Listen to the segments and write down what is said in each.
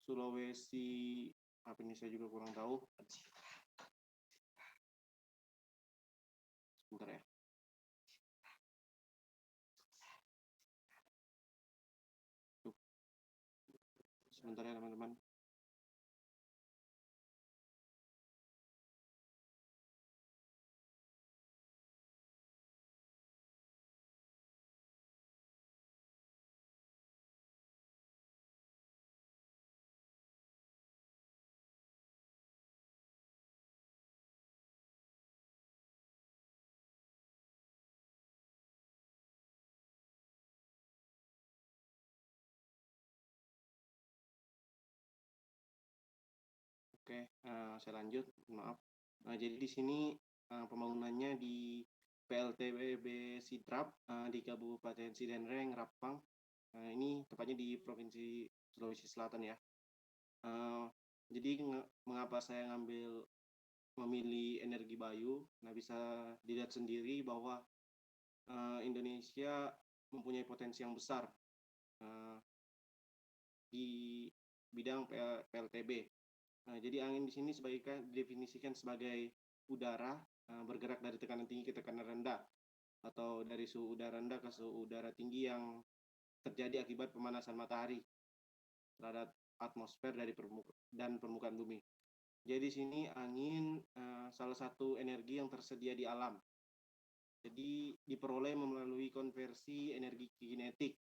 Sulawesi, apa ini saya juga kurang tahu. Sebentar ya. Sebentar ya teman-teman. Oke, saya lanjut. Maaf. Jadi di sini pembangunannya di PLTBB Sidrap di Kabupaten Sidenreng, Rapang. Ini tepatnya di Provinsi Sulawesi Selatan ya. Jadi mengapa saya memilih energi bayu? Nah, bisa dilihat sendiri bahwa Indonesia mempunyai potensi yang besar di bidang PLTB. Nah, jadi angin di sini didefinisikan sebagai udara bergerak dari tekanan tinggi ke tekanan rendah, atau dari suhu udara rendah ke suhu udara tinggi yang terjadi akibat pemanasan matahari terhadap atmosfer dan permukaan bumi. Jadi di sini angin salah satu energi yang tersedia di alam. Jadi diperoleh melalui konversi energi kinetik,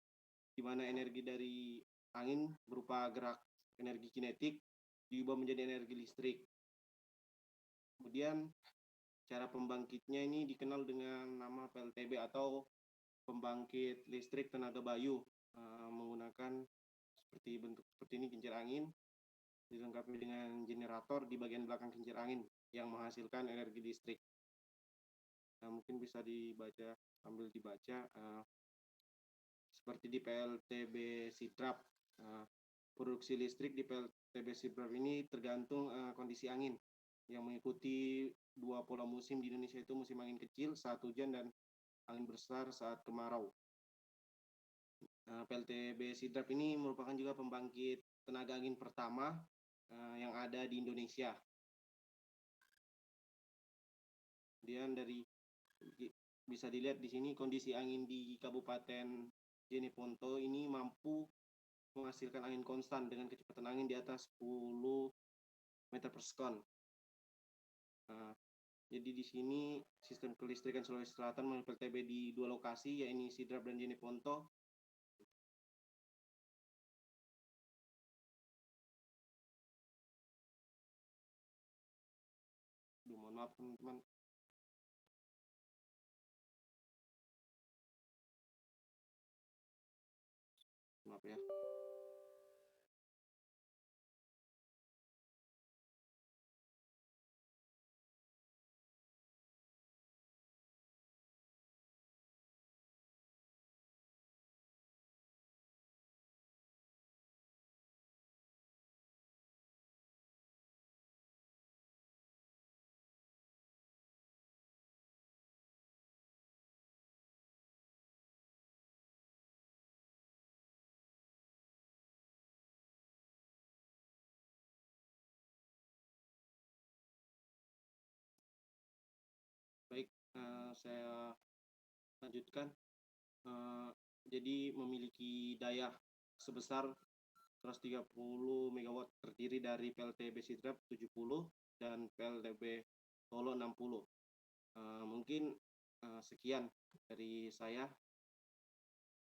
di mana energi dari angin berupa gerak energi kinetik diubah menjadi energi listrik. Kemudian cara pembangkitnya ini dikenal dengan nama PLTB atau pembangkit listrik tenaga bayu, menggunakan bentuk seperti ini kincir angin, dilengkapi dengan generator di bagian belakang kincir angin yang menghasilkan energi listrik. Nah, mungkin bisa dibaca sambil dibaca seperti di PLTB Sidrap. Produksi listrik di PLTB Sidrap ini tergantung kondisi angin yang mengikuti dua pola musim di Indonesia, itu musim angin kecil saat hujan dan angin besar saat kemarau. PLTB Sidrap ini merupakan juga pembangkit tenaga angin pertama yang ada di Indonesia. Kemudian bisa dilihat di sini kondisi angin di Kabupaten Jeneponto ini mampu menghasilkan angin konstan dengan kecepatan angin di atas 10 meter per sekon. Jadi di sini sistem kelistrikan Sulawesi Selatan melalui PLTB di dua lokasi, yaitu Sidrap dan Jeneponto. Mohon maaf teman-teman. Maaf ya. Baik, saya lanjutkan. Jadi memiliki daya sebesar 130 MW, terdiri dari PLTB Sidrap 70 dan PLTB Solo 60. Mungkin sekian dari saya.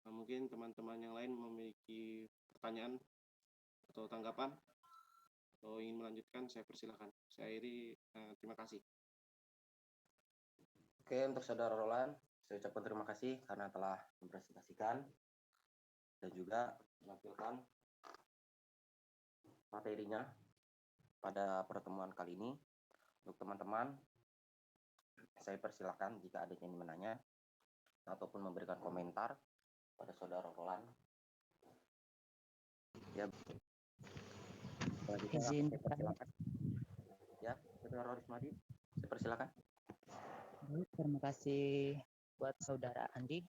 Mungkin teman-teman yang lain memiliki pertanyaan atau tanggapan atau ingin melanjutkan, saya persilakan. Saya akhiri, terima kasih. Oke, untuk saudara Roland, saya ucapkan terima kasih karena telah mempresentasikan dan juga menampilkan materinya pada pertemuan kali ini. Untuk teman-teman, saya persilakan jika ada yang ingin menanya ataupun memberikan komentar pada saudara Roland. Ya, izin saya persilakan. Ya, saudara Rismadi, saya persilakan. Baik, terima kasih buat saudara Andi.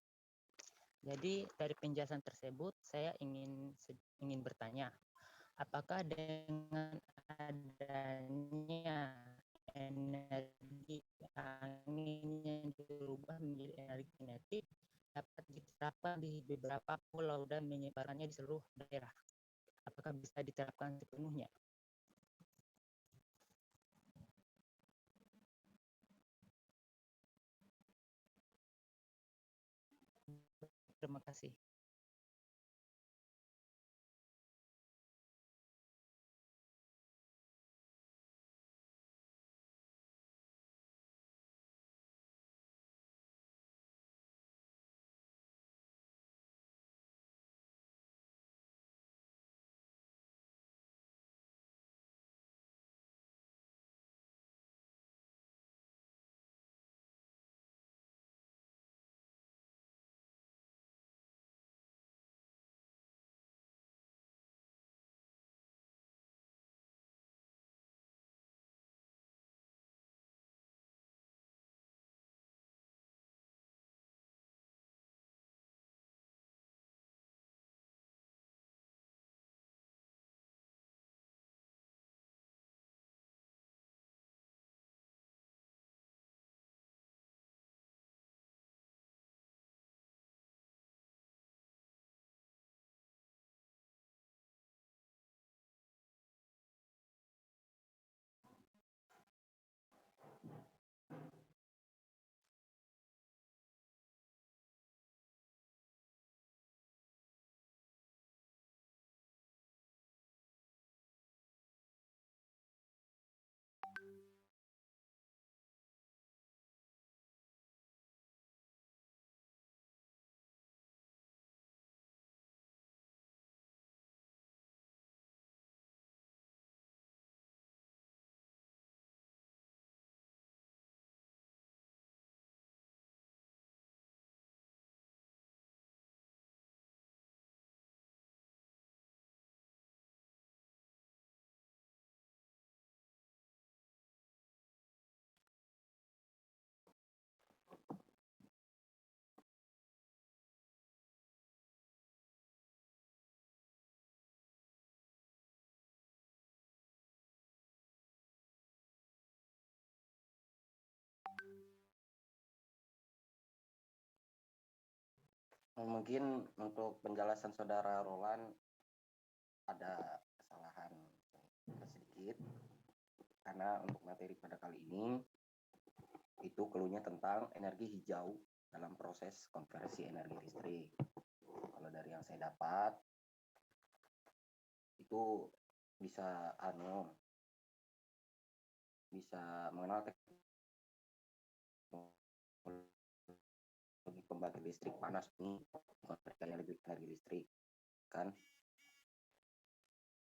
Jadi dari penjelasan tersebut saya ingin bertanya, apakah dengan adanya energi angin yang dirubah menjadi energi kinetik dapat diterapkan di beberapa pulau dan menyebarkannya di seluruh daerah? Apakah bisa diterapkan sepenuhnya? Terima kasih. Mungkin untuk penjelasan saudara Roland ada kesalahan sedikit, karena untuk materi pada kali ini itu keluhnya tentang energi hijau dalam proses konversi energi listrik. Kalau dari yang saya dapat itu bisa mengenal teknologi pembangkit listrik panas bumi, konversi energi listrik kan.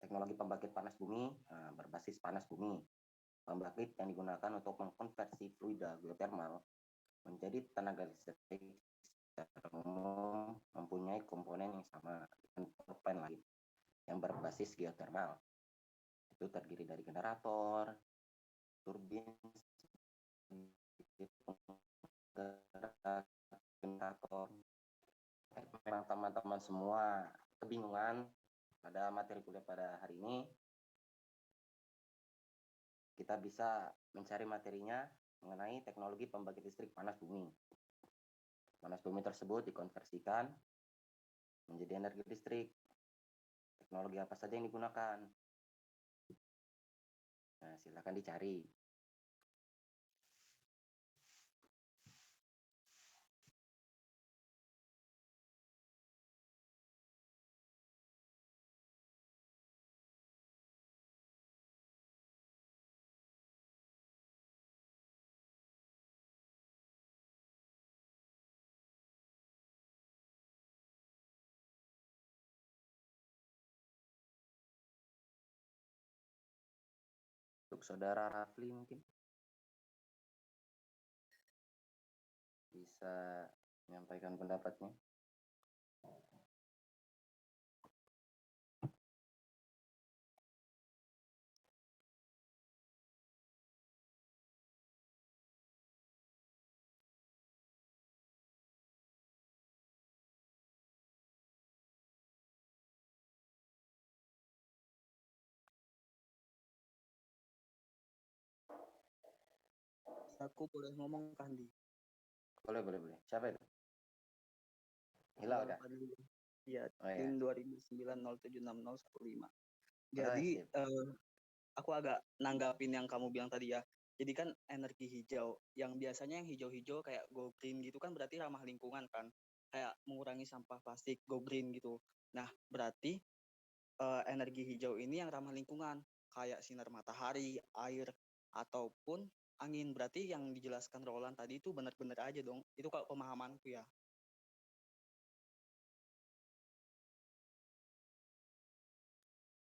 Teknologi pembangkit panas bumi berbasis panas bumi. Pembangkit yang digunakan untuk mengkonversi fluida geotermal menjadi tenaga listrik secara umum mempunyai komponen yang sama dengan turbin lain yang berbasis geotermal. Itu terdiri dari generator, turbin, generator. Memang teman-teman semua kebingungan pada materi kuliah pada hari ini, kita bisa mencari materinya mengenai teknologi pembangkit listrik panas bumi. Panas bumi tersebut dikonversikan menjadi energi listrik. Teknologi apa saja yang digunakan? Nah, silakan dicari. Untuk saudara Rafli mungkin bisa menyampaikan pendapatnya. Aku boleh ngomong kan di Boleh. Siapa itu? Hilal kah? Iya, Oh ya. NIM 2009076015. Oh, Jadi sip. aku agak nanggapin yang kamu bilang tadi ya. Jadi kan energi hijau, yang biasanya yang hijau-hijau kayak go green gitu kan berarti ramah lingkungan kan. Kayak mengurangi sampah plastik, go green gitu. Nah, berarti energi hijau ini yang ramah lingkungan, kayak sinar matahari, air, ataupun angin. Berarti yang dijelaskan Roland tadi itu benar-benar aja dong. Itu kalau pemahamanku ya.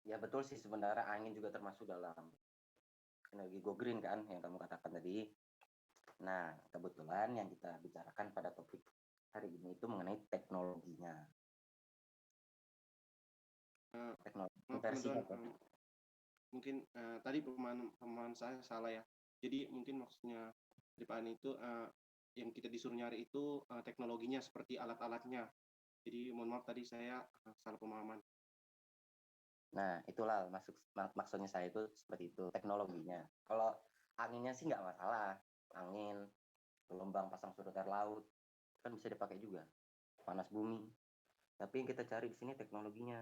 Ya betul sih, sebenarnya angin juga termasuk dalam energi go green kan yang kamu katakan tadi. Nah, kebetulan yang kita bicarakan pada topik hari ini itu mengenai teknologinya. Teknologi Maaf versi teman-teman, mungkin tadi pemahaman saya salah ya. Jadi mungkin maksudnya dari Pak Ani itu yang kita disuruh nyari itu teknologinya seperti alat-alatnya. Jadi mohon maaf tadi saya salah pemahaman. Nah, itulah maksudnya saya itu seperti itu, teknologinya. Kalau anginnya sih nggak masalah. Angin, gelombang pasang surut air laut, kan bisa dipakai juga. Panas bumi. Tapi yang kita cari di sini teknologinya.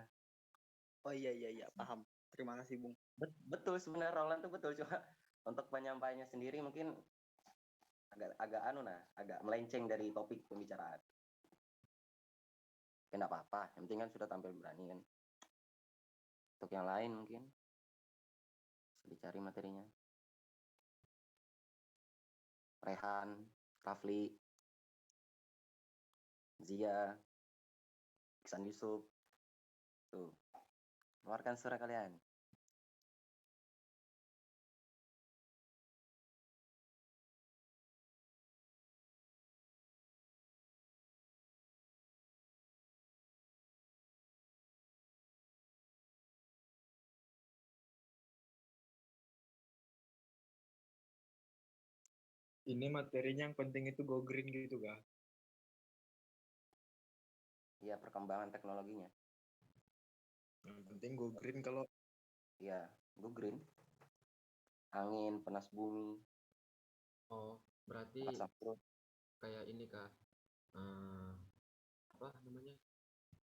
Oh iya, paham. Terima kasih, Bung. Betul sebenarnya Roland tuh betul. Cuma untuk penyampaiannya sendiri mungkin agak melenceng dari topik pembicaraan. Ya nggak apa-apa, yang penting kan sudah tampil berani kan. Untuk yang lain mungkin bisa dicari materinya. Rehan, Rafli, Zia, Iksan Yusuf. Tuh, keluarkan suara kalian. Ini materinya yang penting itu go green gitu kah? Iya, perkembangan teknologinya. Yang penting go green kalau Iya, go green. Angin, panas bumi, Oh, berarti pasang surut. kayak ini kah? Apa namanya?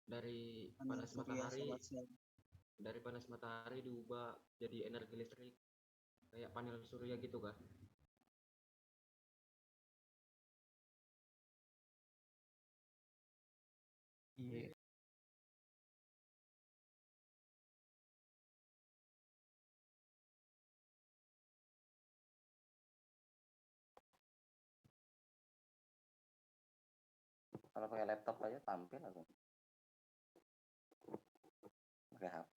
Dari Panel panas surya matahari, solar cell. dari panas matahari diubah jadi energi listrik, kayak panel surya gitu kah? Iya. Kalau pakai laptop aja tampil atau pakai HP.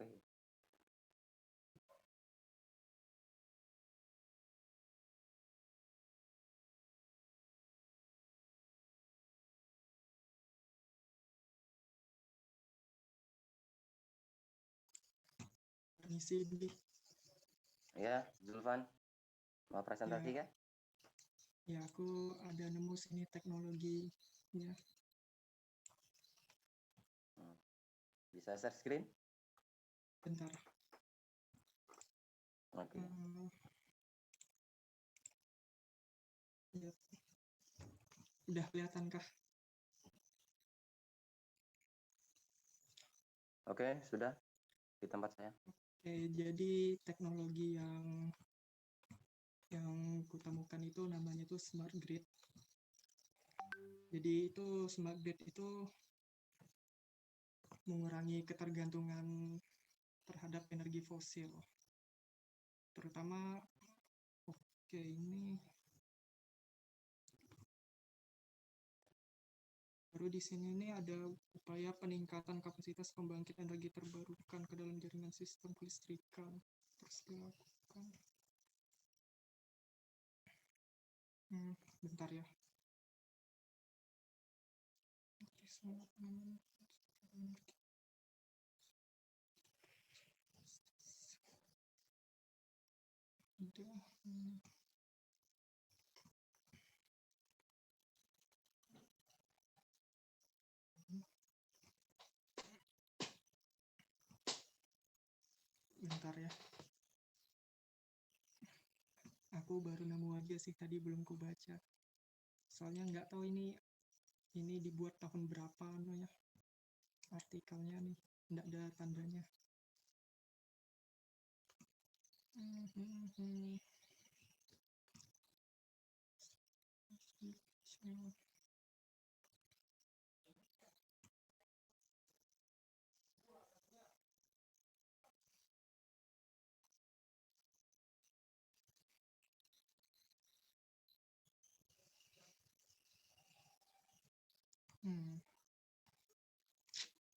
Permisi, Bi. Ya, Zulfan, mau presentasi Ya. kan? Ya, aku ada nemu sini teknologinya. Bisa share screen? Bentar. Oke. Ya. Udah kelihatan kah? Oke, sudah di tempat saya. Oke, jadi teknologi yang kutemukan itu namanya tuh smart grid. Jadi itu smart grid itu mengurangi ketergantungan terhadap energi fosil. Terutama ini baru di sini ini ada upaya peningkatan kapasitas pembangkit energi terbarukan ke dalam jaringan sistem kelistrikan terus dilakukan. Bentar ya. Bentar ya. aku baru nemu aja sih, tadi belum ku baca. Soalnya nggak tahu ini dibuat tahun berapa anunya artikelnya nih, nggak ada tandanya.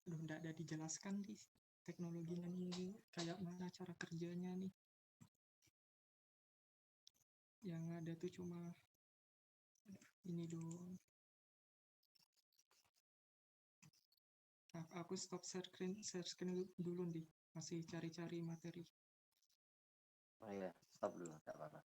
Aduh, nggak ada dijelaskan di teknologinya nih, kayak mana cara kerjanya nih. Yang ada tuh cuma ini doang. Aku stop share screen dulu nih, masih cari-cari materi. Oh iya, stop dulu, nggak apa-apa.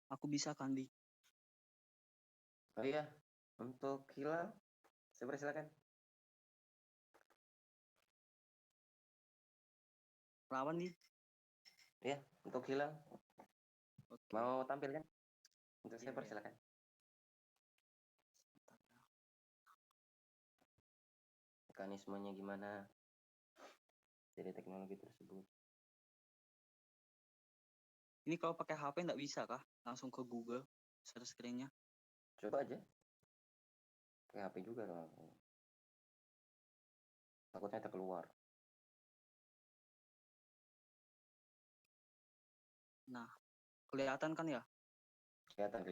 Aku bisa kan, Di? Oh iya, untuk Hilal, saya persilakan. Lawan, Di? Iya, untuk Hilal, Oke. mau tampil kan? Untuk Iya, saya iya. persilakan. Mekanismenya gimana dari teknologi tersebut? Ini kalau pakai HP nggak bisa kah? Langsung ke Google, share screen-nya. Coba aja. Pakai HP juga dong. Takutnya terkeluar. Nah, kelihatan kan ya? Kelihatan.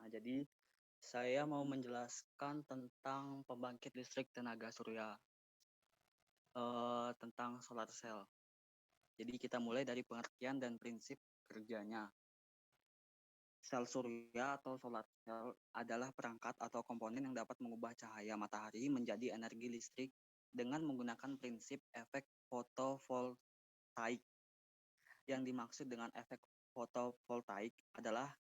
Nah, jadi saya mau menjelaskan tentang pembangkit listrik tenaga surya, tentang solar cell. Jadi kita mulai dari pengertian dan prinsip kerjanya. Sel surya atau solar cell adalah perangkat atau komponen yang dapat mengubah cahaya matahari menjadi energi listrik dengan menggunakan prinsip efek fotovoltaik. Yang dimaksud dengan efek fotovoltaik adalah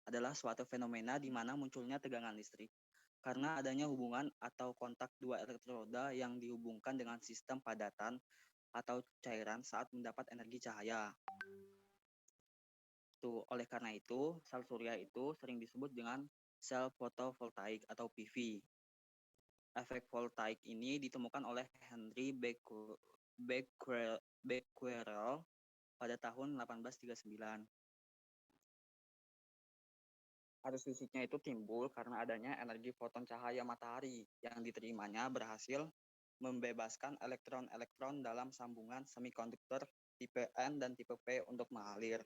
adalah suatu fenomena di mana munculnya tegangan listrik karena adanya hubungan atau kontak dua elektroda yang dihubungkan dengan sistem padatan atau cairan saat mendapat energi cahaya. Oleh karena itu, sel surya itu sering disebut dengan sel fotovoltaik atau PV. Efek voltaik ini ditemukan oleh Henry Becquerel pada tahun 1839. Arus listriknya itu timbul karena adanya energi foton cahaya matahari yang diterimanya berhasil membebaskan elektron-elektron dalam sambungan semikonduktor tipe N dan tipe P untuk mengalir.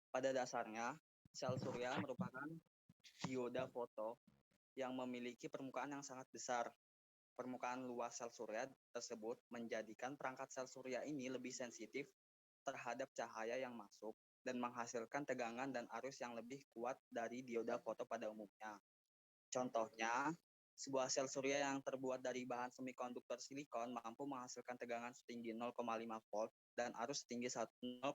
Pada dasarnya, sel surya merupakan dioda foto yang memiliki permukaan yang sangat besar. Permukaan luas sel surya tersebut menjadikan perangkat sel surya ini lebih sensitif terhadap cahaya yang masuk dan menghasilkan tegangan dan arus yang lebih kuat dari dioda foto pada umumnya. Contohnya, sebuah sel surya yang terbuat dari bahan semikonduktor silikon mampu menghasilkan tegangan setinggi 0,5 volt dan arus setinggi 0,1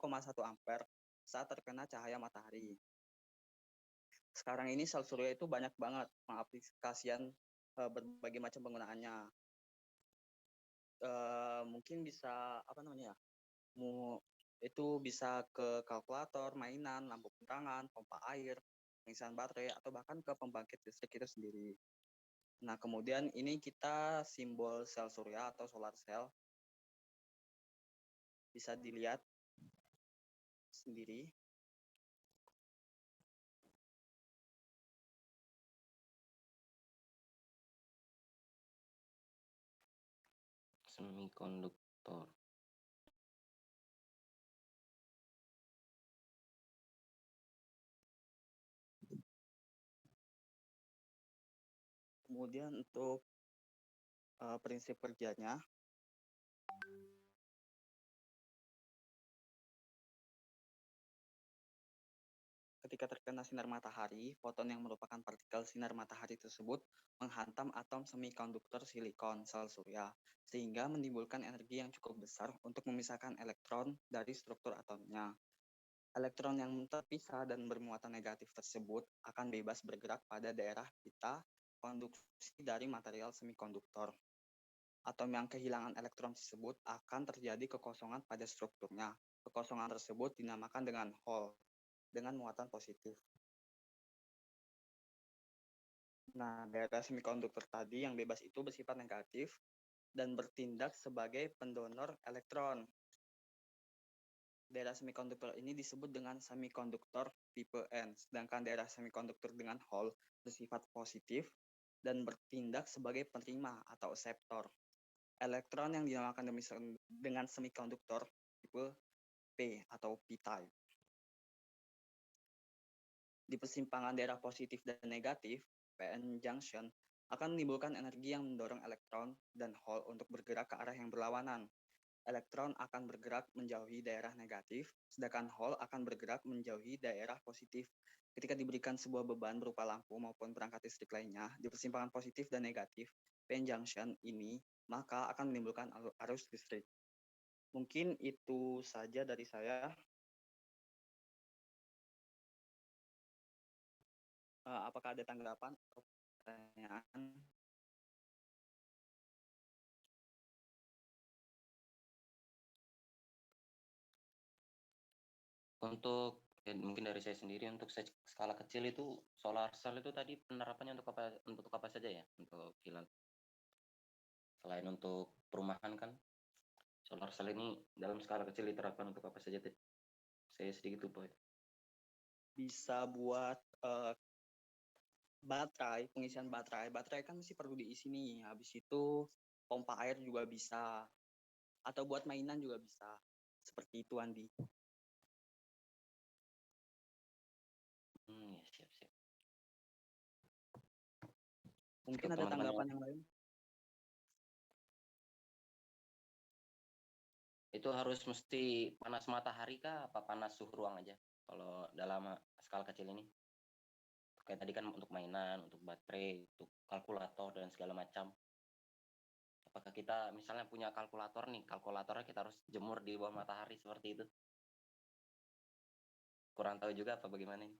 ampere saat terkena cahaya matahari. Sekarang ini sel surya itu banyak banget pengaplikasian berbagai macam penggunaannya. Mungkin bisa itu bisa ke kalkulator, mainan, lampu penerangan, pompa air, pengisian baterai, atau bahkan ke pembangkit listrik itu sendiri. Nah, kemudian ini kita simbol sel surya atau solar cell. Bisa dilihat sendiri. Semikonduktor. Kemudian untuk prinsip kerjanya, ketika terkena sinar matahari, foton yang merupakan partikel sinar matahari tersebut menghantam atom semikonduktor silikon sel surya, sehingga menimbulkan energi yang cukup besar untuk memisahkan elektron dari struktur atomnya. Elektron yang terpisah dan bermuatan negatif tersebut akan bebas bergerak pada daerah pita konduksi dari material semikonduktor. Atom yang kehilangan elektron tersebut akan terjadi kekosongan pada strukturnya. Kekosongan tersebut dinamakan dengan hole dengan muatan positif. Nah, daerah semikonduktor tadi yang bebas itu bersifat negatif dan bertindak sebagai pendonor elektron. Daerah semikonduktor ini disebut dengan semikonduktor tipe N, sedangkan daerah semikonduktor dengan hole bersifat positif dan bertindak sebagai penerima atau akseptor. Elektron yang dinamakan dengan semikonduktor tipe P atau p-type. Di persimpangan daerah positif dan negatif, PN junction, akan menimbulkan energi yang mendorong elektron dan hole untuk bergerak ke arah yang berlawanan. Elektron akan bergerak menjauhi daerah negatif, sedangkan hole akan bergerak menjauhi daerah positif. Ketika diberikan sebuah beban berupa lampu maupun perangkat listrik lainnya di persimpangan positif dan negatif PN junction ini, maka akan menimbulkan arus listrik. Mungkin itu saja dari saya. Apakah ada tanggapan atau pertanyaan? Untuk mungkin dari saya sendiri untuk skala kecil itu solar cell itu tadi penerapannya untuk apa saja ya untuk Hilal? Selain untuk perumahan kan solar cell ini dalam skala kecil diterapkan untuk apa saja? Saya sedikit lupa. Bisa buat baterai, pengisian baterai. Baterai kan mesti perlu diisi nih. Habis itu pompa air juga bisa. Atau buat mainan juga bisa. Seperti itu, Andi. Ya, siap. Mungkin Untuk ada teman-teman tanggapan yang lain? itu harus mesti panas matahari kah apa panas suhu ruang aja kalau dalam skala kecil ini? Kayak tadi kan untuk mainan, untuk baterai, untuk kalkulator dan segala macam. Apakah kita misalnya punya kalkulator nih, kalkulatornya kita harus jemur di bawah matahari seperti itu? Kurang tahu juga apa bagaimana ini?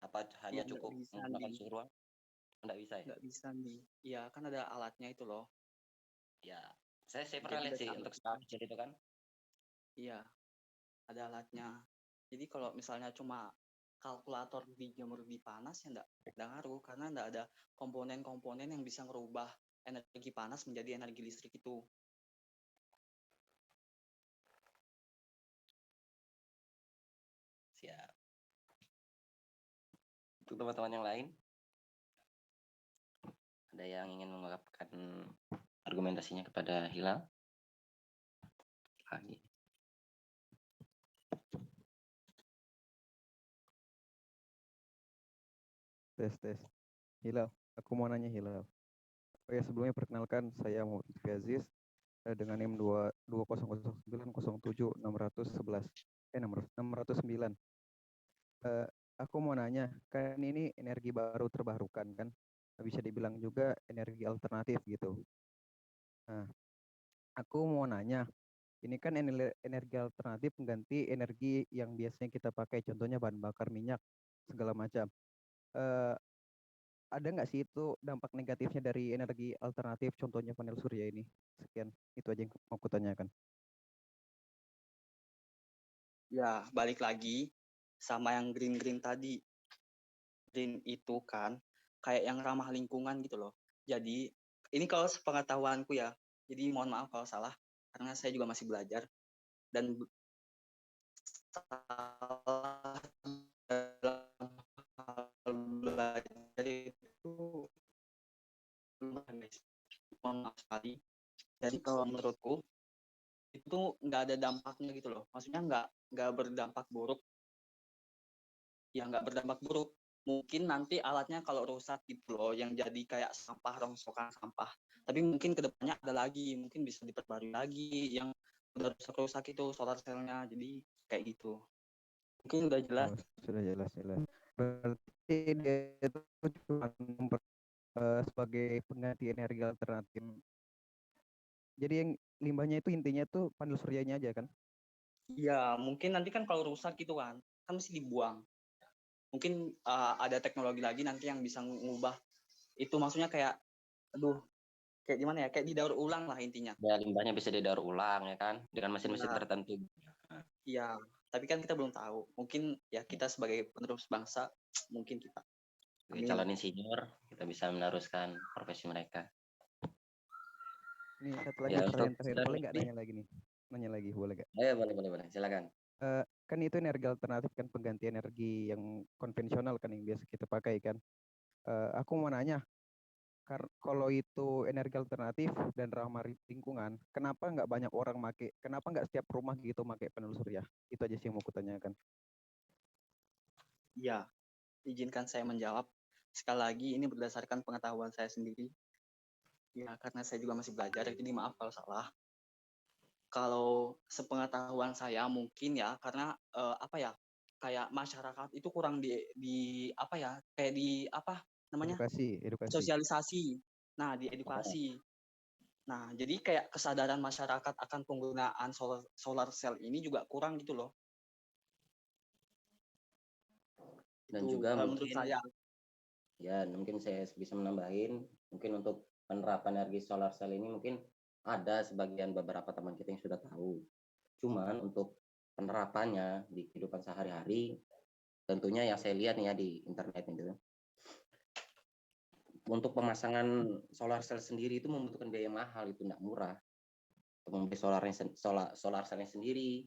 Apa hanya Ya, cukup bisa, menggunakan Andi. suhu ruang? Nggak bisa ya? Nggak bisa, Andi. Iya, kan ada alatnya itu loh. Ya, saya pernah Jadi lihat ada sih untuk skala caranya. kecil itu kan. Iya, ada alatnya. Jadi kalau misalnya cuma kalkulator dijemur di panas ya enggak ngaruh karena enggak ada komponen-komponen yang bisa merubah energi panas menjadi energi listrik itu. Siap. Untuk teman-teman yang lain, ada yang ingin mengungkapkan argumentasinya kepada Hilal? Lagi. Tes. Hilal, aku mau nanya Hilal. Oh ya, sebelumnya perkenalkan saya Muhammad Lutfi Aziz dengan NIM 2009. Aku mau nanya, kan ini energi baru terbarukan kan? Bisa dibilang juga energi alternatif gitu. Nah, aku mau nanya, ini kan energi alternatif mengganti energi yang biasanya kita pakai, contohnya bahan bakar minyak segala macam. Ada nggak sih itu dampak negatifnya dari energi alternatif, contohnya panel surya ini? Sekian, itu aja yang mau aku tanyakan. Ya, balik lagi sama yang green tadi. Green itu kan kayak yang ramah lingkungan gitu loh. Jadi, ini kalau sepengetahuanku ya. Jadi mohon maaf kalau salah karena saya juga masih belajar dan salah dalam hal belajar itu guys. Mohon maaf sekali. Jadi kalau menurutku itu nggak ada dampaknya gitu loh. Maksudnya nggak berdampak buruk. Ya nggak berdampak buruk mungkin nanti alatnya kalau rusak gitu loh, yang jadi kayak sampah, rongsokan sampah. Tapi mungkin kedepannya ada lagi, mungkin bisa diperbarui lagi yang udah rusak-rusak itu solar cell-nya. Jadi kayak gitu. Mungkin udah jelas. Oh, sudah jelas jelas. Berarti dia itu cuma sebagai pengganti energi alternatif. Jadi yang limbahnya itu intinya tuh panel suryanya aja kan? Iya, mungkin nanti kan kalau rusak gitu kan mesti dibuang. Mungkin ada teknologi lagi nanti yang bisa ngubah itu, maksudnya kayak, aduh, kayak gimana ya, kayak didaur ulang lah intinya. Ya, limbahnya bisa didaur ulang ya kan, dengan mesin-mesin Benar. tertentu. Iya, tapi kan kita belum tahu. Mungkin ya kita sebagai penerus bangsa, mungkin kita. Sebagai Amin. calon insinyur, kita bisa meneruskan profesi mereka. Ini satu lagi Ya, untuk pertanyaan terakhir, saudara boleh nggak Lutfi? nanya lagi nih? Nanya lagi, boleh nggak? Boleh, silakan. Kan itu energi alternatif kan, pengganti energi yang konvensional kan yang biasa kita pakai kan. Aku mau nanya, kalau itu energi alternatif dan ramah lingkungan, kenapa nggak banyak orang make? Kenapa nggak setiap rumah gitu make panel surya? Itu aja sih yang mau kutanyakan. Iya, izinkan saya menjawab. Sekali lagi ini berdasarkan pengetahuan saya sendiri. Ya, karena saya juga masih belajar, jadi maaf kalau salah. Kalau sepengetahuan saya mungkin ya, karena apa ya, kayak masyarakat itu kurang di apa ya, kayak di apa namanya, Edukasi. sosialisasi. Nah, di edukasi. Nah, jadi kayak kesadaran masyarakat akan penggunaan solar cell ini juga kurang gitu loh. Dan Itu juga menurut mungkin saya. ya, mungkin saya bisa menambahin, mungkin untuk penerapan energi solar cell ini mungkin ada sebagian beberapa teman kita yang sudah tahu. Cuman untuk penerapannya di kehidupan sehari-hari, tentunya yang saya lihat nih ya di internet itu, untuk pemasangan solar cell sendiri itu membutuhkan biaya mahal, itu nggak murah. Untuk membeli solar cellnya sendiri,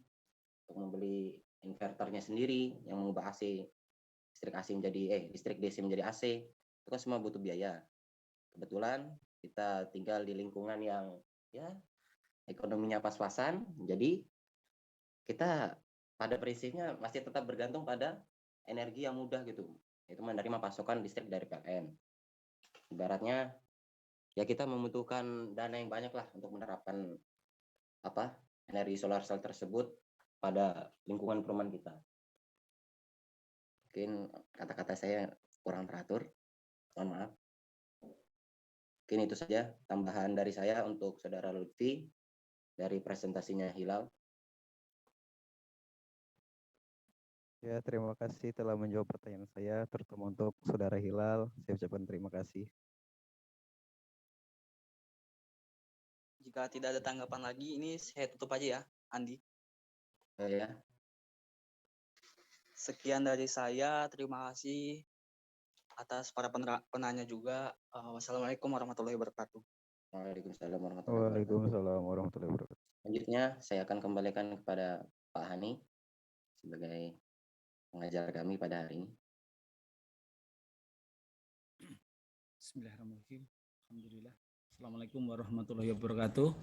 untuk membeli inverternya sendiri yang mengubah listrik DC menjadi AC, itu kan semua butuh biaya. Kebetulan kita tinggal di lingkungan yang ya ekonominya pas-pasan, jadi kita pada prinsipnya masih tetap bergantung pada energi yang mudah gitu, itu menerima pasokan listrik dari PLN. Ibaratnya ya kita membutuhkan dana yang banyak lah untuk menerapkan energi solar cell tersebut pada lingkungan perumahan kita. Mungkin kata-kata saya kurang teratur, mohon maaf. Mungkin itu saja tambahan dari saya untuk Saudara Lutfi dari presentasinya Hilal. Ya, terima kasih telah menjawab pertanyaan saya, terutama untuk Saudara Hilal. Saya ucapkan terima kasih. Jika tidak ada tanggapan lagi, ini saya tutup aja ya, Andi. Ya. Sekian dari saya, terima kasih atas para penanya juga. Wassalamualaikum warahmatullahi wabarakatuh. Waalaikumsalam warahmatullahi wabarakatuh. Waalaikumsalam warahmatullahi wabarakatuh. Selanjutnya saya akan kembalikan kepada Pak Hani sebagai pengajar kami pada hari ini. Bismillahirrahmanirrahim. Alhamdulillah. Assalamualaikum warahmatullahi wabarakatuh.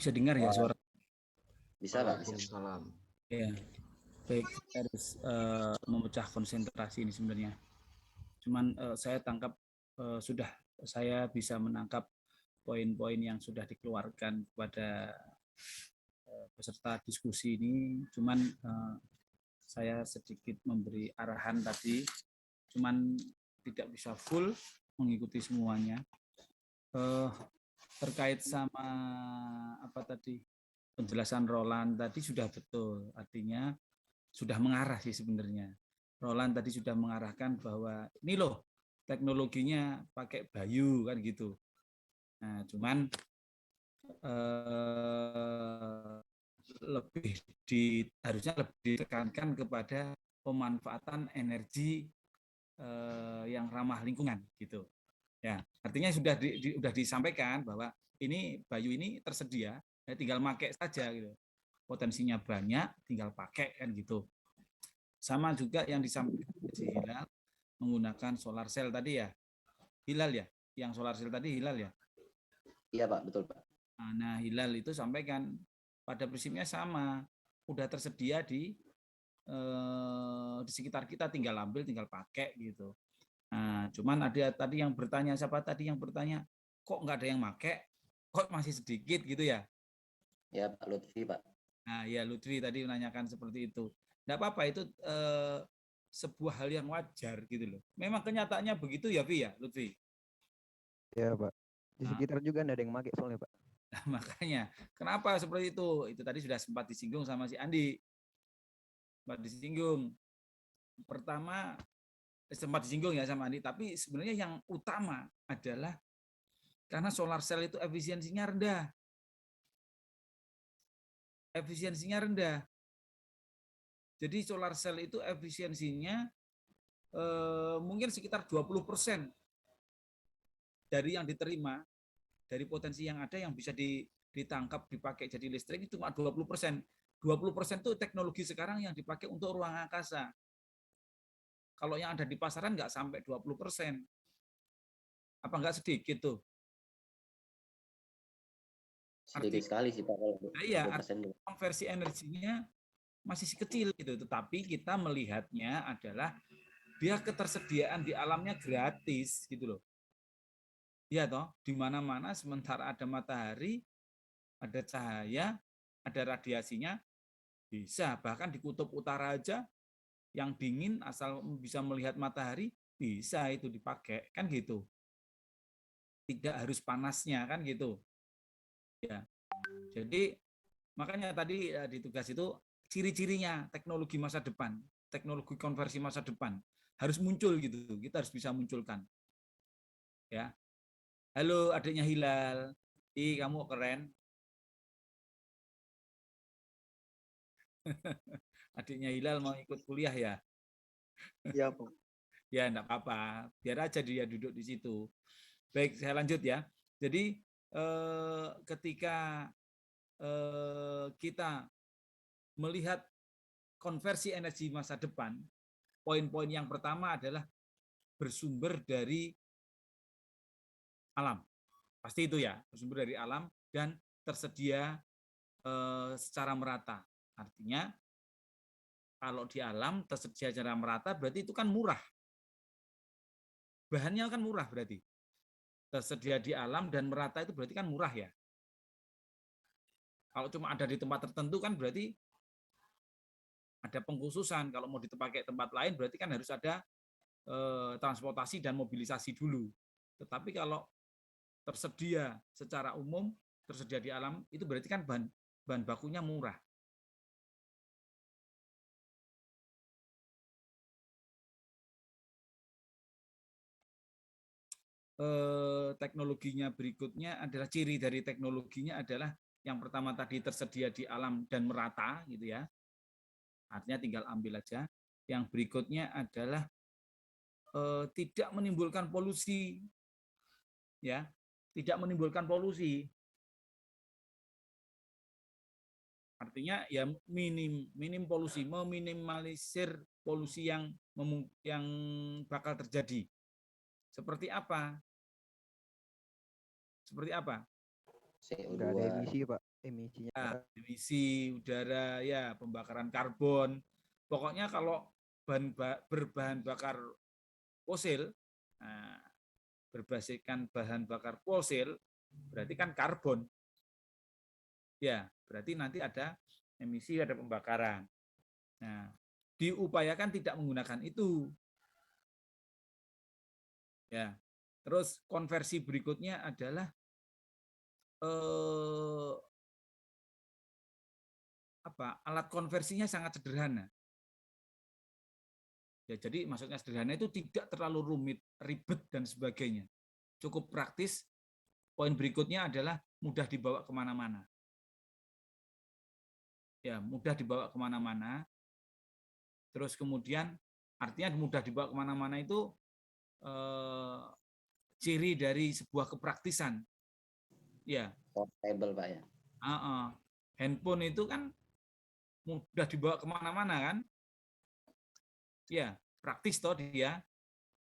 Bisa dengar ya suara? Bisa, Pak. Waalaikumsalam. Ya. Baik, saya harus memecah konsentrasi ini sebenarnya. Cuman saya tangkap sudah saya bisa menangkap poin-poin yang sudah dikeluarkan kepada peserta diskusi ini. Cuman saya sedikit memberi arahan tadi, cuman tidak bisa full mengikuti semuanya. Terkait sama apa tadi penjelasan Roland tadi sudah betul, artinya sudah mengarah sih sebenarnya. Roland tadi sudah mengarahkan bahwa ini loh teknologinya pakai Bayu kan gitu. Nah, cuman harusnya lebih ditekankan kepada pemanfaatan energi yang ramah lingkungan gitu. Ya, artinya sudah disampaikan bahwa ini Bayu ini tersedia, ya tinggal pakai saja gitu. Potensinya banyak, tinggal pakai kan gitu. Sama juga yang disampaikan si Hilal menggunakan solar cell tadi ya. Hilal ya, yang solar cell tadi Hilal ya. Iya Pak, betul Pak. Nah, Hilal itu sampaikan pada prinsipnya sama, udah tersedia di di sekitar kita, tinggal ambil, tinggal pakai gitu. Nah, cuman ada tadi yang bertanya, siapa tadi yang bertanya, kok nggak ada yang pakai, kok masih sedikit gitu ya? Ya Pak Lutfi Pak. Nah, ya Lutfi tadi menanyakan seperti itu. Nggak apa-apa, itu sebuah hal yang wajar gitu loh. Memang kenyataannya begitu ya, Vi ya, Lutfi. Ya Pak. Di Nah, sekitar juga nggak ada yang pakai soalnya Pak. makanya, kenapa seperti itu? Itu tadi sudah sempat disinggung sama si Andi. Sempat disinggung. Pertama, sempat disinggung ya sama Andi, tapi sebenarnya yang utama adalah karena solar cell itu efisiensinya rendah. Efisiensinya rendah. Jadi solar cell itu efisiensinya mungkin sekitar 20% dari yang diterima, dari potensi yang ada yang bisa ditangkap, dipakai jadi listrik itu cuma 20%. 20% itu teknologi sekarang yang dipakai untuk ruang angkasa. Kalau yang ada di pasaran nggak sampai 20%. Apa nggak sedikit tuh? Sedikit sekali sih Pak kalau Iya, 20%. konversi energinya masih kecil gitu. Tetapi kita melihatnya adalah dia ketersediaan di alamnya gratis gitu loh. Iya toh, di mana-mana sementara ada matahari, ada cahaya, ada radiasinya, bisa. Bahkan di kutub utara aja yang dingin asal bisa melihat matahari, bisa itu dipakai, kan gitu. Tidak harus panasnya, kan gitu. Ya. Jadi makanya tadi di tugas itu ciri-cirinya teknologi masa depan, teknologi konversi masa depan harus muncul gitu. Kita harus bisa munculkan. Ya. Halo adiknya Hilal. Ih, kamu keren. Adiknya Hilal mau ikut kuliah ya? Iya, Pak. Ya, enggak apa-apa. Biar aja dia duduk di situ. Baik, saya lanjut ya. Jadi ketika kita melihat konversi energi masa depan, poin-poin yang pertama adalah bersumber dari alam. Pasti itu ya, bersumber dari alam dan tersedia secara merata. Artinya kalau di alam tersedia secara merata berarti itu kan murah. Bahannya kan murah berarti. Tersedia di alam dan merata itu berarti kan murah ya. Kalau cuma ada di tempat tertentu kan berarti ada pengkhususan. Kalau mau dipakai tempat lain berarti kan harus ada transportasi dan mobilisasi dulu. Tetapi kalau tersedia secara umum, tersedia di alam, itu berarti kan bahan bakunya murah. Teknologinya berikutnya adalah ciri dari teknologinya adalah yang pertama tadi tersedia di alam dan merata gitu ya. Artinya tinggal ambil aja. Yang berikutnya adalah tidak menimbulkan polusi. Ya, tidak menimbulkan polusi. Artinya ya minim polusi, meminimalisir polusi yang bakal terjadi. Seperti apa? Seperti apa? CO2. Nggak ada emisi Pak, emisinya. Ya, emisi udara, ya pembakaran karbon. Pokoknya kalau berbahan bakar fosil, nah, berbasiskan bahan bakar fosil, berarti kan karbon. Ya, berarti nanti ada emisi, ada pembakaran. Nah, diupayakan tidak menggunakan itu. Ya. Terus konversi berikutnya adalah alat konversinya sangat sederhana. Ya, jadi maksudnya sederhana itu tidak terlalu rumit, ribet dan sebagainya. Cukup praktis. Poin berikutnya adalah mudah dibawa kemana-mana. Ya, mudah dibawa kemana-mana. Terus kemudian artinya mudah dibawa kemana-mana itu ciri dari sebuah kepraktisan. Ya. Portable Pak ya. Handphone itu kan mudah dibawa kemana-mana kan? Ya, praktis toh dia.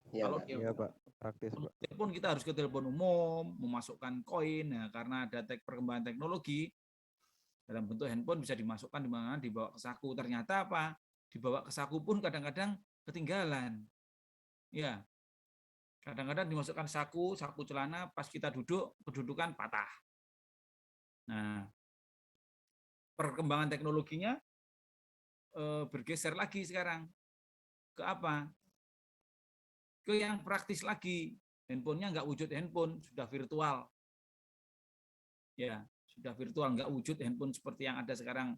Ya, kalau Pak. Iya Pak, praktis Pak. Telepon kita harus ke telepon umum, memasukkan koin. Nah, karena ada perkembangan teknologi dalam bentuk handphone bisa dimasukkan di mana, dibawa ke saku. Ternyata apa? dibawa ke saku pun kadang-kadang ketinggalan. Ya, kadang-kadang dimasukkan saku celana, pas kita duduk, kedudukan patah. Nah, perkembangan teknologinya bergeser lagi sekarang. Ke apa? Ke yang praktis lagi. Handphonenya nggak wujud handphone, sudah virtual. Ya, sudah virtual, nggak wujud handphone seperti yang ada sekarang.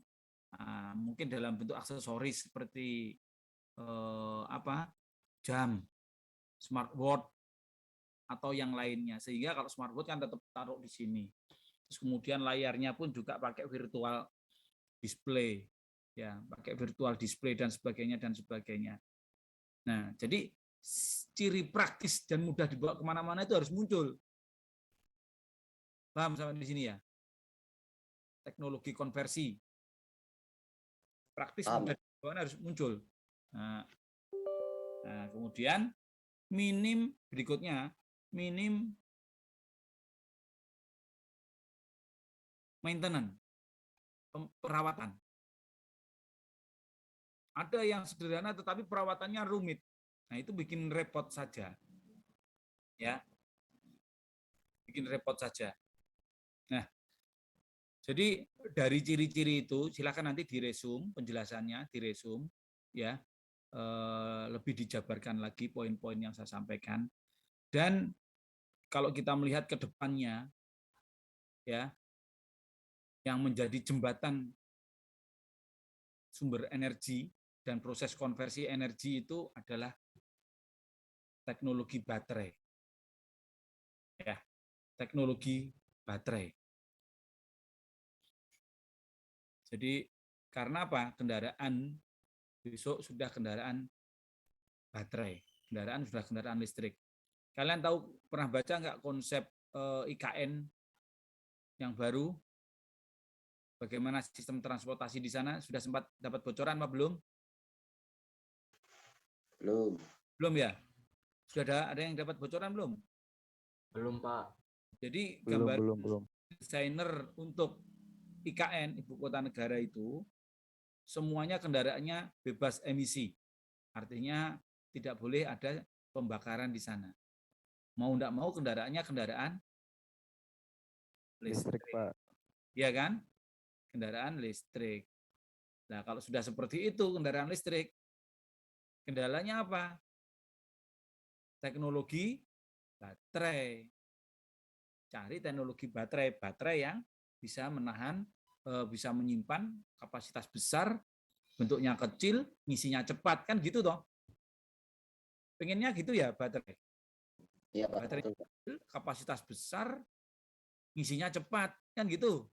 Mungkin dalam bentuk aksesoris seperti jam, smartwatch, atau yang lainnya. Sehingga kalau smartwatch kan tetap taruh di sini. Terus kemudian layarnya pun juga pakai virtual display, ya, pakai virtual display dan sebagainya. Nah, jadi ciri praktis dan mudah dibawa kemana-mana itu harus muncul. Paham sampai di sini ya? Teknologi konversi praktis mudah dibawa harus muncul. Nah, kemudian berikutnya minim maintenance, perawatan. Ada yang sederhana tetapi perawatannya rumit. Nah, itu bikin repot saja. Ya. Bikin repot saja. Nah, jadi dari ciri-ciri itu silakan nanti diresum penjelasannya, diresum ya. Lebih dijabarkan lagi poin-poin yang saya sampaikan. Dan kalau kita melihat ke depannya ya, yang menjadi jembatan sumber energi dan proses konversi energi itu adalah teknologi baterai. Ya, teknologi baterai. Jadi karena apa? Kendaraan besok sudah kendaraan baterai, kendaraan listrik. Kalian tahu, pernah baca nggak konsep IKN yang baru? Bagaimana sistem transportasi di sana? Sudah sempat dapat bocoran apa belum? Belum ya? Sudah ada yang dapat bocoran belum? Belum, Pak. Jadi belum. Desainer untuk IKN, Ibu Kota Negara itu, semuanya kendaraannya bebas emisi. Artinya tidak boleh ada pembakaran di sana. Mau enggak mau kendaraannya kendaraan listrik. Pak. Iya kan? Kendaraan listrik. Nah, kalau sudah seperti itu kendaraan listrik, kendalanya apa? Teknologi baterai. Cari teknologi baterai yang bisa menahan, bisa menyimpan kapasitas besar, bentuknya kecil, ngisinya cepat, kan gitu toh? Pengennya gitu ya baterai. Iya, Pak. Baterai kecil, kapasitas besar, ngisinya cepat, kan gitu.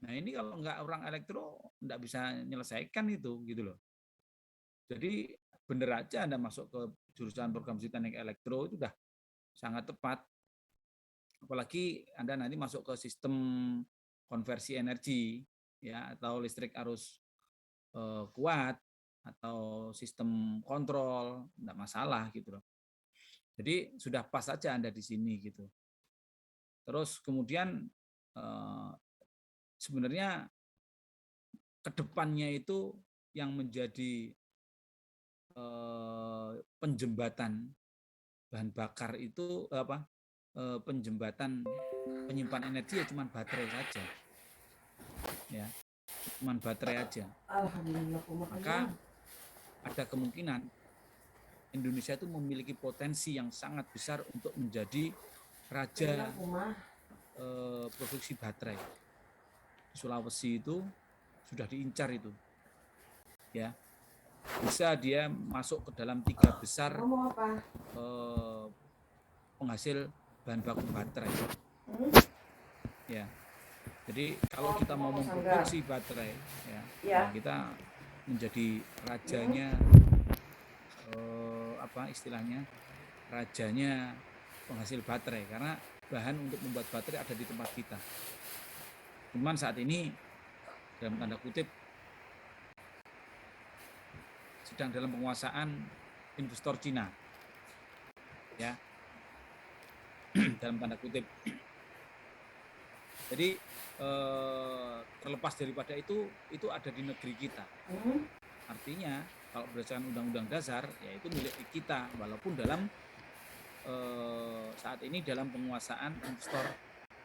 Nah, ini kalau nggak orang elektro nggak bisa menyelesaikan itu, gitu loh. Jadi bener aja Anda masuk ke jurusan program studi teknik elektro itu udah sangat tepat. Apalagi Anda nanti masuk ke sistem konversi energi, ya, atau listrik arus kuat, atau sistem kontrol, nggak masalah gitu loh. Jadi sudah pas aja Anda di sini gitu. Terus kemudian sebenarnya kedepannya itu yang menjadi penjembatan bahan bakar itu penjembatan penyimpan energi ya cuma baterai saja, ya, cuma baterai aja. Maka ada kemungkinan Indonesia itu memiliki potensi yang sangat besar untuk menjadi raja produksi baterai. Di Sulawesi itu sudah diincar itu, ya, bisa dia masuk ke dalam 3 besar penghasil bahan baku baterai. Ya, jadi kalau kita mau memproduksi baterai, ya, kita menjadi rajanya, istilahnya rajanya penghasil baterai, karena bahan untuk membuat baterai ada di tempat kita. Cuman saat ini dalam tanda kutip sedang dalam penguasaan investor Cina, ya, dalam tanda kutip. Jadi terlepas daripada itu ada di negeri kita. Artinya kalau berdasarkan Undang-Undang Dasar, ya itu milik kita, walaupun dalam saat ini dalam penguasaan investor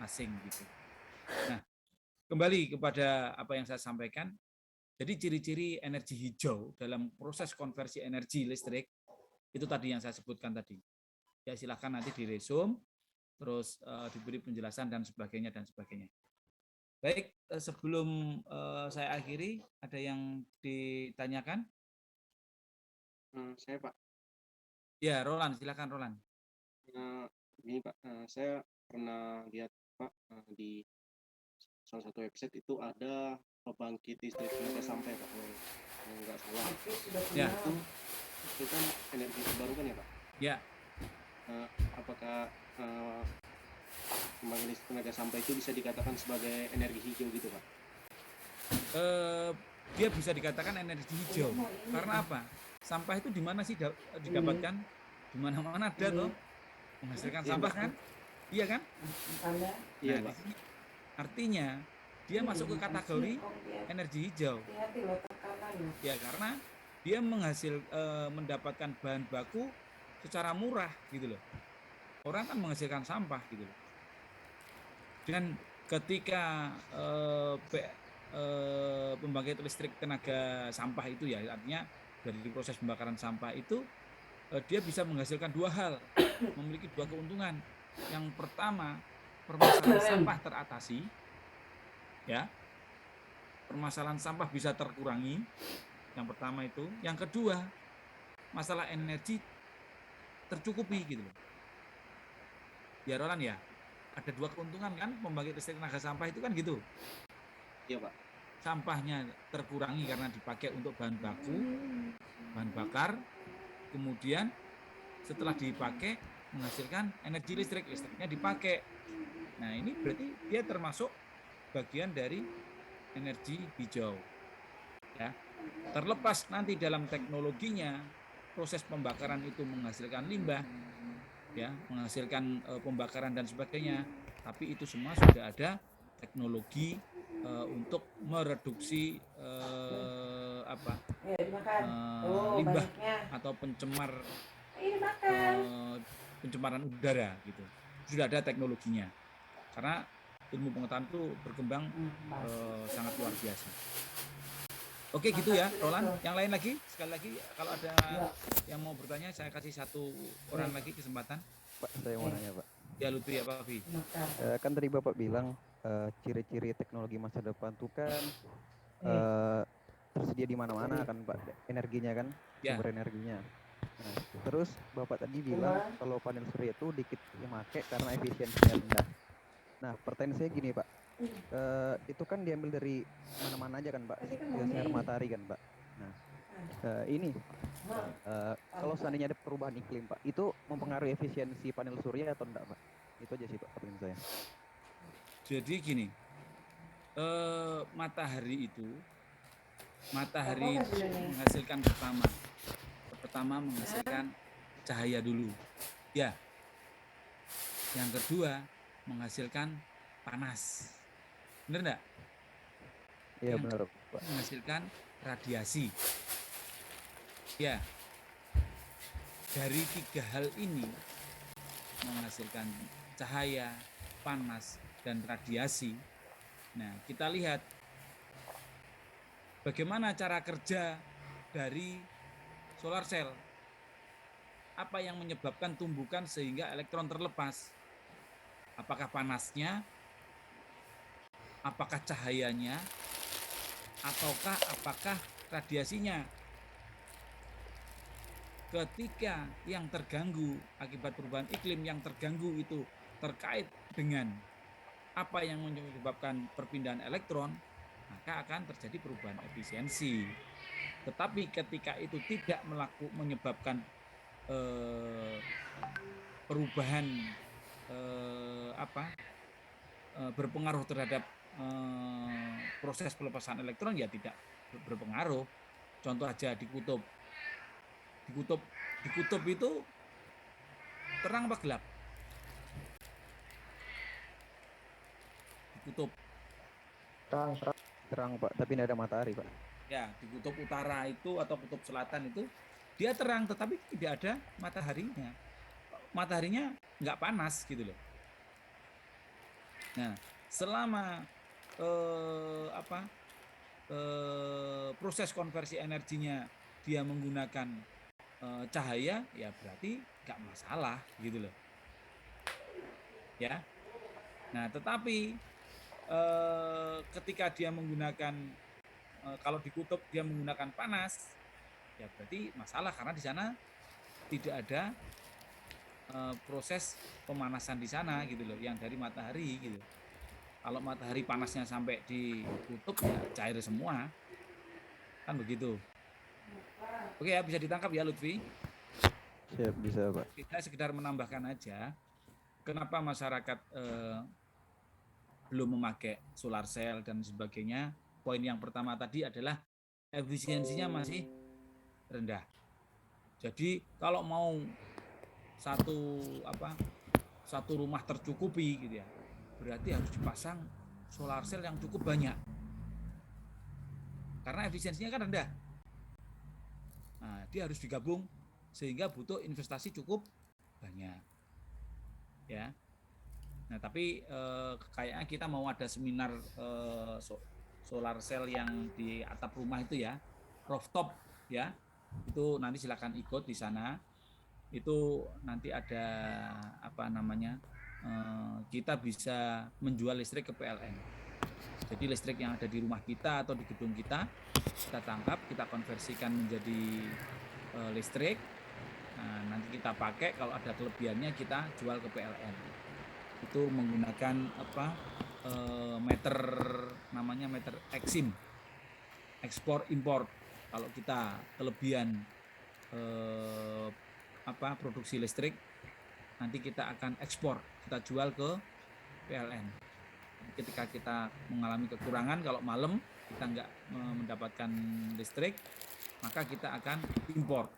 asing gitu. Nah, kembali kepada apa yang saya sampaikan. Jadi ciri-ciri energi hijau dalam proses konversi energi listrik itu tadi yang saya sebutkan tadi. Ya silahkan nanti diresum, terus diberi penjelasan dan sebagainya dan sebagainya. Baik, sebelum saya akhiri, ada yang ditanyakan? Saya Pak, Ya, Roland, silakan Roland. Gini Pak, saya pernah lihat Pak di salah satu website itu ada pembangkit listrik tenaga sampah Pak, kalau nggak salah. Ya. Itu kan energi terbarukan ya Pak? Ya. Apakah pembangkit listrik tenaga sampah itu bisa dikatakan sebagai energi hijau gitu Pak? Dia bisa dikatakan energi hijau. Karena apa? Sampah itu di mana sih didapatkan? Di mana-mana ada loh menghasilkan sampah kan? Iya kan? Iya Nah, Pak. artinya dia masuk ke kategori energi hijau. Ya karena dia mendapatkan bahan baku secara murah gitu loh. Orang kan menghasilkan sampah gitu loh. Dan ketika pembangkit listrik tenaga sampah itu ya, artinya dari proses pembakaran sampah itu dia bisa menghasilkan dua hal, memiliki dua keuntungan. Yang pertama, permasalahan sampah teratasi, ya, permasalahan sampah bisa terkurangi. Yang pertama itu, yang kedua, masalah energi tercukupi gitu loh. Ya Roland ya, ada dua keuntungan kan pembangkit listrik tenaga sampah itu kan gitu. Iya Pak. Sampahnya terkurangi karena dipakai untuk bahan baku, bahan bakar, kemudian setelah dipakai menghasilkan energi listrik, listriknya dipakai. Nah ini berarti dia termasuk bagian dari energi hijau. Ya, terlepas nanti dalam teknologinya proses pembakaran itu menghasilkan limbah, ya, menghasilkan pembakaran dan sebagainya. Tapi itu semua sudah ada teknologi untuk mereduksi limbah atau pencemaran udara gitu. Sudah ada teknologinya. Karena ilmu pengetahuan itu berkembang sangat luar biasa. Oke gitu ya Roland. Yang lain lagi, sekali lagi kalau ada yang mau bertanya saya kasih satu orang lagi kesempatan. Pak, saya mau nanya Pak. Ya Lutfi ya Pak Fi. Kan tadi Bapak bilang ciri-ciri teknologi masa depan tuh kan tersedia di mana-mana kan Pak, energinya kan, sumber energinya. Nah, terus Bapak tadi bilang kalau panel surya itu dikit dipakai karena efisiensinya rendah. Nah, pertanyaan saya gini Pak, itu kan diambil dari mana-mana aja kan Pak, sinar matahari kan Pak. Nah, ini kalau seandainya ada perubahan iklim Pak, itu mempengaruhi efisiensi panel surya atau enggak Pak? Itu aja sih Pak pertanyaan saya. Jadi gini, matahari menghasilkan pertama menghasilkan cahaya dulu, ya. Yang kedua menghasilkan panas, benar enggak? Iya benar Pak. Menghasilkan radiasi, ya. Dari tiga hal ini menghasilkan cahaya, panas, dan radiasi. Nah, kita lihat bagaimana cara kerja dari solar cell. Apa yang menyebabkan tumbukan sehingga elektron terlepas? Apakah panasnya? Apakah cahayanya? Ataukah apakah radiasinya? Ketika yang terganggu akibat perubahan iklim yang terganggu itu terkait dengan apa yang menyebabkan perpindahan elektron, maka akan terjadi perubahan efisiensi. Tetapi ketika itu tidak menyebabkan perubahan berpengaruh terhadap proses pelepasan elektron, ya tidak berpengaruh. Contoh aja di kutub itu terang apa gelap? Di kutub. Terang Pak, tapi tidak ada matahari Pak. Ya, di kutub utara itu atau kutub selatan itu dia terang tetapi tidak ada mataharinya. Mataharinya nggak panas gitu loh. Nah, selama proses konversi energinya dia menggunakan cahaya, ya berarti nggak masalah gitu loh. Ya. Nah, tetapi ketika dia menggunakan kalau di kutub dia menggunakan panas, ya berarti masalah karena di sana tidak ada proses pemanasan di sana gitu loh, yang dari matahari gitu. Kalau matahari panasnya sampai di kutub ya cair semua, kan begitu. Oke ya, bisa ditangkap ya Lutfi. Siap, bisa Pak. Kita sekedar menambahkan aja, kenapa masyarakat belum memakai solar cell dan sebagainya. Poin yang pertama tadi adalah efisiensinya masih rendah. Jadi kalau mau satu rumah tercukupi gitu ya, berarti harus dipasang solar cell yang cukup banyak. Karena efisiensinya kan rendah. Nah, dia harus digabung sehingga butuh investasi cukup banyak. Ya. Nah, tapi kayaknya kita mau ada seminar solar cell yang di atap rumah itu ya, rooftop ya. Itu nanti silakan ikut di sana. Itu nanti ada kita bisa menjual listrik ke PLN. Jadi listrik yang ada di rumah kita atau di gedung kita tangkap, kita konversikan menjadi listrik. Nah, nanti kita pakai, kalau ada kelebihannya kita jual ke PLN. Itu menggunakan meter eksim, ekspor impor. Kalau kita kelebihan produksi listrik, nanti kita akan ekspor, kita jual ke PLN. Ketika kita mengalami kekurangan, kalau malam kita nggak mendapatkan listrik, maka kita akan impor,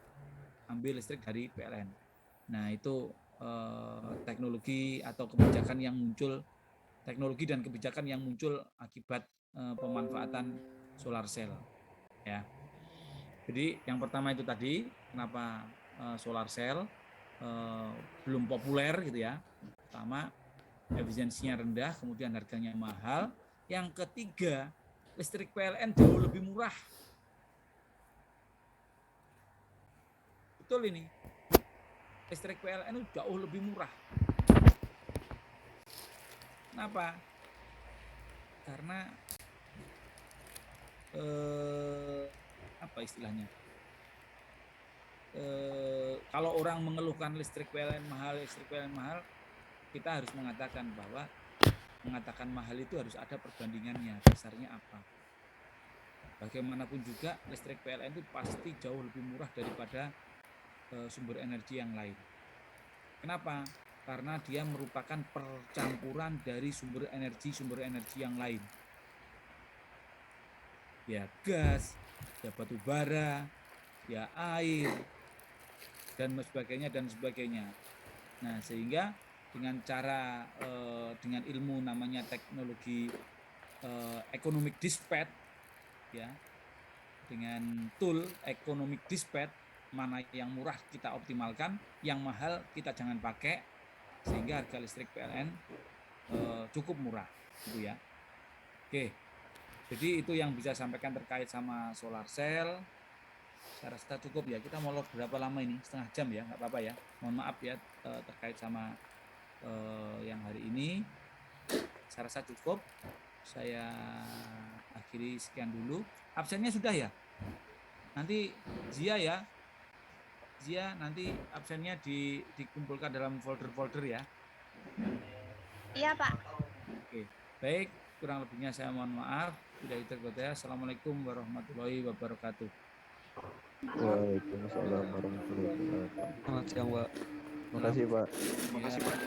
ambil listrik dari PLN. Nah, itu teknologi atau kebijakan yang muncul, teknologi dan kebijakan yang muncul akibat pemanfaatan solar cell. Ya. Jadi yang pertama itu tadi, kenapa solar cell belum populer gitu ya. Pertama, efisiensinya rendah, kemudian harganya mahal. Yang ketiga, listrik PLN jauh lebih murah. Betul ini. Listrik PLN itu jauh lebih murah. Kenapa? Karena apa istilahnya? Kalau orang mengeluhkan listrik PLN mahal, kita harus mengatakan bahwa mengatakan mahal itu harus ada perbandingannya, dasarnya apa. Bagaimanapun juga listrik PLN itu pasti jauh lebih murah daripada sumber energi yang lain. Kenapa? Karena dia merupakan percampuran dari sumber energi yang lain. Ya gas, ya batu bara, ya air, dan sebagainya. Nah, sehingga dengan cara dengan ilmu namanya teknologi economic dispatch, ya, dengan tool economic dispatch, mana yang murah kita optimalkan, yang mahal kita jangan pakai, sehingga harga listrik PLN cukup murah, gitu ya. Oke, jadi itu yang bisa sampaikan terkait sama solar cell. Saya rasa cukup ya. Kita mau berapa lama ini? Setengah jam ya, nggak apa-apa ya. Mohon maaf ya terkait sama yang hari ini. Saya rasa cukup. Saya akhiri sekian dulu. Absennya sudah ya? Nanti Zia nanti absennya dikumpulkan dalam folder-folder ya. Iya Pak. Oke, baik. Kurang lebihnya saya mohon maaf. Assalamualaikum warahmatullahi wabarakatuh. Waalaikumsalam warahmatullahi wabarakatuh. Selamat siang, Pak. Terima kasih Pak. Terima kasih Pak.